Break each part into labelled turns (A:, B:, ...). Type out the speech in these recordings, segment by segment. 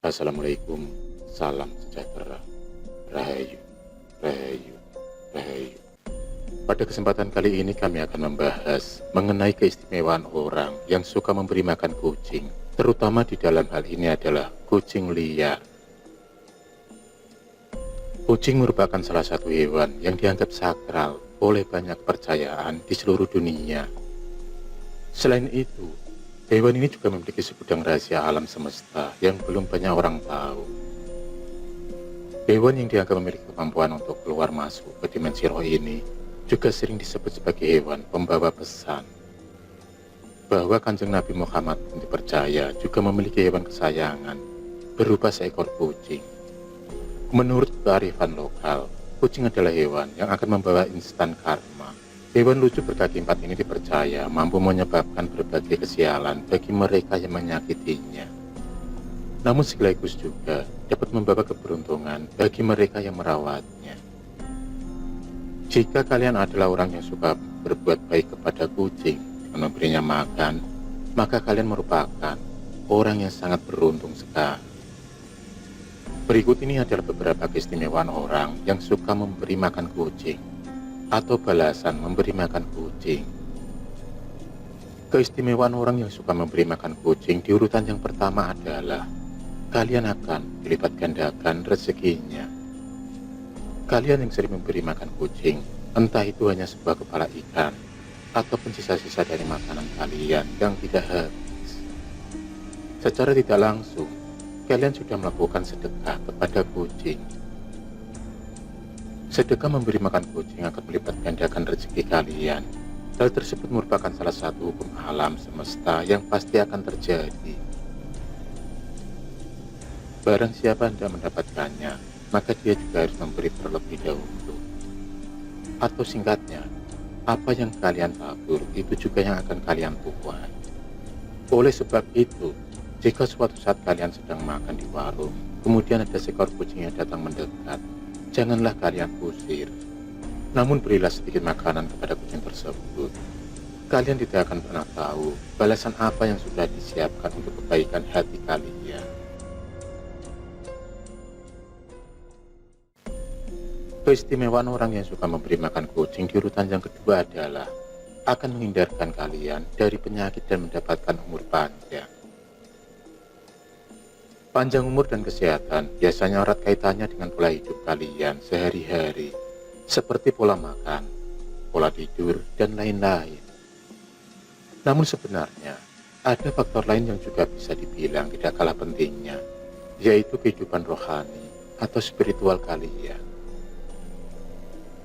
A: Assalamualaikum, salam sejahtera, rahayu, rahayu, rahayu. Pada kesempatan kali ini kami akan membahas mengenai keistimewaan orang yang suka memberi makan kucing, terutama di dalam hal ini adalah kucing liar. Kucing merupakan salah satu hewan yang dianggap sakral oleh banyak kepercayaan di seluruh dunia. Selain itu, hewan ini juga memiliki segudang rahasia alam semesta yang belum banyak orang tahu. Hewan yang dianggap memiliki kemampuan untuk keluar masuk ke dimensi roh ini juga sering disebut sebagai hewan pembawa pesan. Bahwa Kanjeng Nabi Muhammad pun dipercaya juga memiliki hewan kesayangan berupa seekor kucing. Menurut kearifan lokal, kucing adalah hewan yang akan membawa instan karma. Hewan lucu berkaki empat ini dipercaya mampu menyebabkan berbagai kesialan bagi mereka yang menyakitinya. Namun sekaligus juga dapat membawa keberuntungan bagi mereka yang merawatnya. Jika kalian adalah orang yang suka berbuat baik kepada kucing dengan memberinya makan, maka kalian merupakan orang yang sangat beruntung sekali. Berikut ini adalah beberapa keistimewaan orang yang suka memberi makan kucing atau balasan memberi makan kucing. Keistimewaan orang yang suka memberi makan kucing di urutan yang pertama adalah kalian akan dilipat gandakan rezekinya. Kalian yang sering memberi makan kucing, entah itu hanya sebuah kepala ikan ataupun sisa-sisa dari makanan kalian yang tidak habis, secara tidak langsung kalian sudah melakukan sedekah kepada kucing. Sedekah memberi makan kucing akan melipat gandakan rezeki kalian. Hal tersebut merupakan salah satu hukum alam semesta yang pasti akan terjadi. Barang siapa hendak mendapatkannya, maka dia juga harus memberi terlebih dahulu. Atau singkatnya, apa yang kalian tabur itu juga yang akan kalian tuai. Oleh sebab itu, jika suatu saat kalian sedang makan di warung, kemudian ada seekor kucing yang datang mendekat, janganlah kalian usir. Namun berilah sedikit makanan kepada kucing tersebut. Kalian tidak akan pernah tahu balasan apa yang sudah disiapkan untuk kebaikan hati kalian. Keistimewaan orang yang suka memberi makan kucing di urutan yang kedua adalah akan menghindarkan kalian dari penyakit dan mendapatkan umur panjang. Panjang umur dan kesehatan biasanya erat kaitannya dengan pola hidup kalian sehari-hari, seperti pola makan, pola tidur, dan lain-lain. Namun sebenarnya, ada faktor lain yang juga bisa dibilang tidak kalah pentingnya, yaitu kehidupan rohani atau spiritual kalian.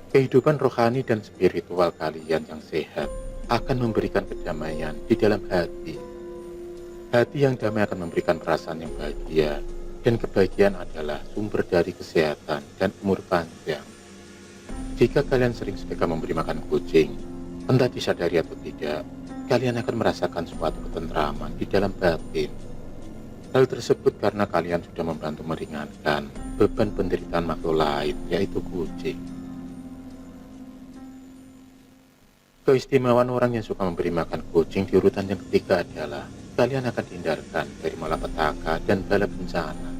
A: Kehidupan rohani dan spiritual kalian yang sehat akan memberikan kedamaian di dalam hati. Hati yang damai akan memberikan perasaan yang bahagia, dan kebahagiaan adalah sumber dari kesehatan dan umur panjang. Jika kalian sering sedekah memberi makan kucing, entah disadari atau tidak, kalian akan merasakan suatu ketentraman di dalam batin. Hal tersebut karena kalian sudah membantu meringankan beban penderitaan makhluk lain, yaitu kucing. Keistimewaan orang yang suka memberi makan kucing di urutan yang ketiga adalah kalian akan dihindarkan dari malapetaka dan bala bencana.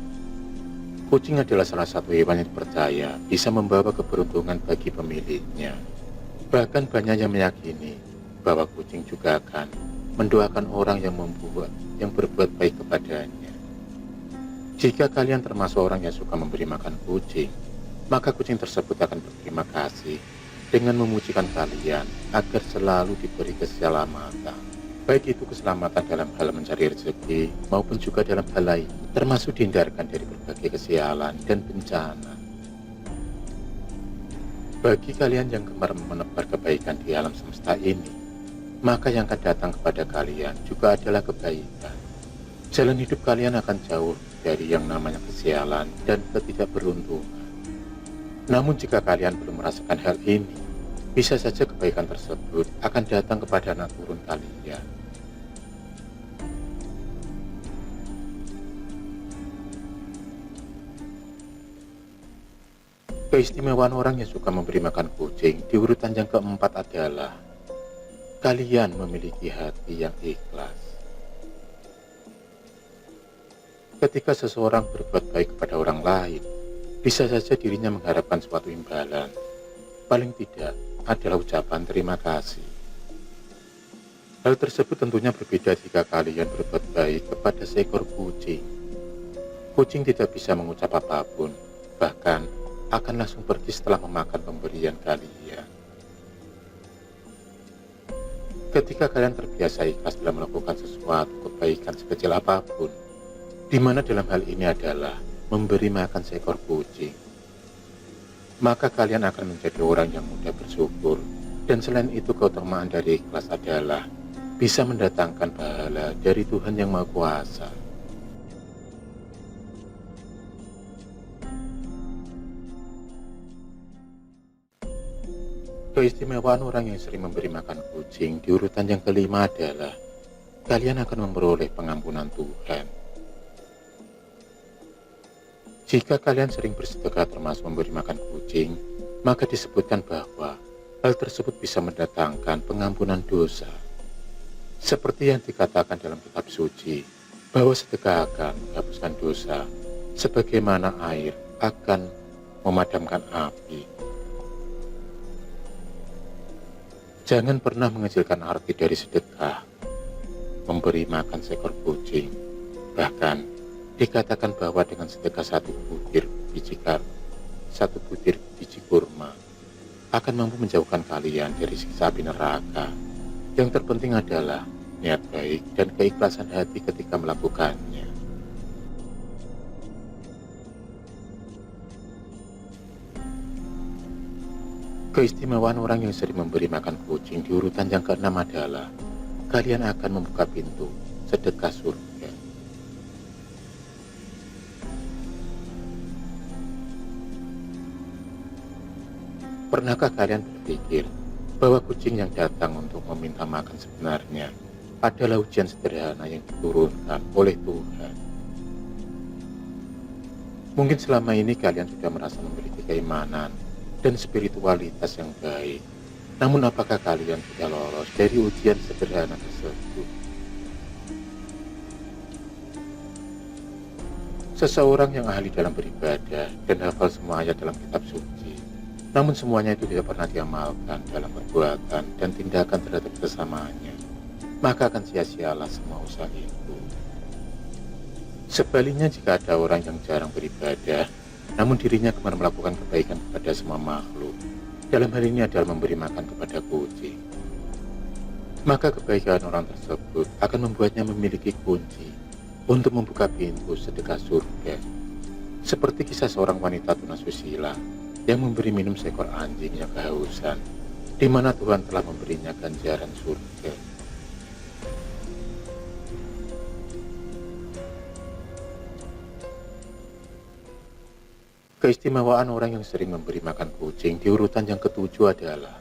A: Kucing adalah salah satu hewan yang dipercaya bisa membawa keberuntungan bagi pemiliknya. Bahkan banyak yang meyakini bahwa kucing juga akan mendoakan orang yang berbuat baik kepadanya. Jika kalian termasuk orang yang suka memberi makan kucing, maka kucing tersebut akan berterima kasih dengan memujikan kalian agar selalu diberi keselamatan. Baik itu keselamatan dalam hal mencari rezeki maupun juga dalam hal lain, termasuk dihindarkan dari berbagai kesialan dan bencana. Bagi kalian yang gemar menebar kebaikan di alam semesta ini, maka yang akan datang kepada kalian juga adalah kebaikan. Jalan hidup kalian akan jauh dari yang namanya kesialan dan ketidakberuntungan. Namun jika kalian belum merasakan hal ini, bisa saja kebaikan tersebut akan datang kepada anak turun kalian. Keistimewaan orang yang suka memberi makan kucing di urutan yang keempat adalah kalian memiliki hati yang ikhlas. Ketika seseorang berbuat baik kepada orang lain, bisa saja dirinya mengharapkan suatu imbalan. Paling tidak adalah ucapan terima kasih. Hal tersebut tentunya berbeda jika kalian berbuat baik kepada seekor kucing. Kucing tidak bisa mengucap apapun, bahkan akan langsung pergi setelah memakan pemberian kalian. Ketika kalian terbiasa ikhlas dalam melakukan sesuatu kebaikan sekecil apapun, di mana dalam hal ini adalah memberi makan seekor kucing, maka kalian akan menjadi orang yang mudah bersyukur. Dan selain itu, keutamaan dari ikhlas adalah bisa mendatangkan pahala dari Tuhan Yang Maha Kuasa. Keistimewaan orang yang sering memberi makan kucing di urutan yang kelima adalah kalian akan memperoleh pengampunan Tuhan. Jika kalian sering bersedekah termasuk memberi makan kucing, maka disebutkan bahwa hal tersebut bisa mendatangkan pengampunan dosa. Seperti yang dikatakan dalam kitab suci, bahwa sedekah akan menghapuskan dosa, sebagaimana air akan memadamkan api. Jangan pernah mengecilkan arti dari sedekah, memberi makan seekor kucing. Bahkan dikatakan bahwa dengan sedekah satu butir biji kurma akan mampu menjauhkan kalian dari siksa api neraka. Yang terpenting adalah niat baik dan keikhlasan hati ketika melakukannya. Keistimewaan orang yang sering memberi makan kucing di urutan yang keenam adalah kalian akan membuka pintu sedekah surga. Pernahkah kalian berpikir bahwa kucing yang datang untuk meminta makan sebenarnya adalah ujian sederhana yang diturunkan oleh Tuhan? Mungkin selama ini kalian sudah merasa memiliki keimanan dan spiritualitas yang baik. Namun apakah kalian sudah lolos dari ujian sederhana tersebut? Seseorang yang ahli dalam beribadah dan hafal semua ayat dalam kitab suci, namun semuanya itu tidak pernah diamalkan dalam perbuatan dan tindakan terhadap sesamanya, maka akan sia-sialah semua usaha itu. Sebaliknya, jika ada orang yang jarang beribadah, namun dirinya gemar melakukan kebaikan kepada semua makhluk, dalam hal ini adalah memberi makan kepada kucing, maka kebaikan orang tersebut akan membuatnya memiliki kunci untuk membuka pintu sedekah surga. Seperti kisah seorang wanita tunasusila yang memberi minum seekor anjing yang kehausan, di mana Tuhan telah memberinya ganjaran surga. Keistimewaan orang yang sering memberi makan kucing di urutan yang ketujuh adalah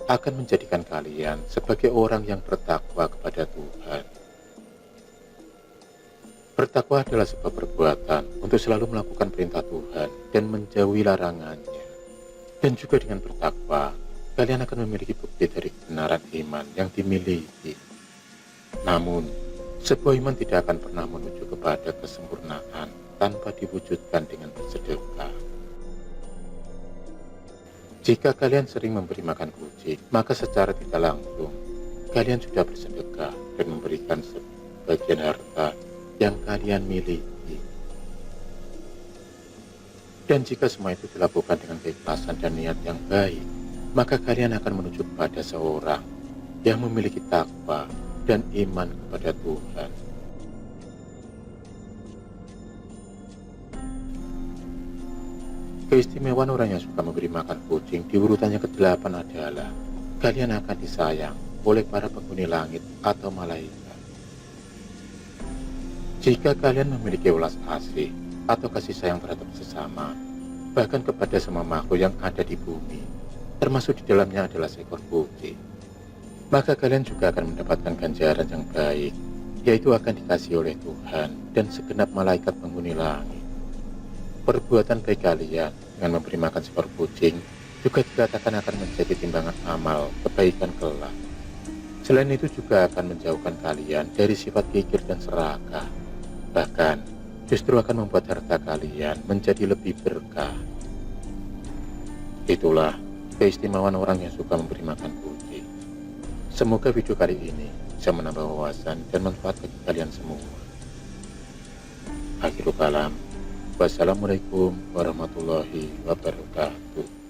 A: akan menjadikan kalian sebagai orang yang bertakwa kepada Tuhan. Bertakwa adalah sebuah perbuatan untuk selalu melakukan perintah Tuhan dan menjauhi larangannya. Dan juga dengan bertakwa, kalian akan memiliki bukti dari kebenaran iman yang dimiliki. Namun, sebuah iman tidak akan pernah menuju kepada kesempurnaan tanpa diwujudkan dengan bersedekah. Jika kalian sering memberi makan kucing, maka secara tidak langsung, kalian sudah bersedekah dan memberikan sebagian harta yang kalian miliki. Dan jika semua itu dilakukan dengan keikhlasan dan niat yang baik, maka kalian akan menuju kepada seorang yang memiliki takwa dan iman kepada Tuhan. Keistimewaan orang yang suka memberi makan kucing di urutan yang ke-8 adalah kalian akan disayang oleh para penghuni langit atau malaikat. Jika kalian memiliki welas asih atau kasih sayang terhadap sesama, bahkan kepada semua makhluk yang ada di bumi, termasuk di dalamnya adalah seekor kucing, maka kalian juga akan mendapatkan ganjaran yang baik, yaitu akan dikasih oleh Tuhan dan segenap malaikat penghuni langit. Perbuatan baik kalian dengan memberi makan seekor kucing juga dikatakan akan menjadi timbangan amal kebaikan kelak. Selain itu juga akan menjauhkan kalian dari sifat kikir dan serakah. Bahkan, justru akan membuat harta kalian menjadi lebih berkah. Itulah keistimewaan orang yang suka memberi makan kucing. Semoga video kali ini bisa menambah wawasan dan manfaat bagi kalian semua. Akhirul kalam, wassalamualaikum warahmatullahi wabarakatuh.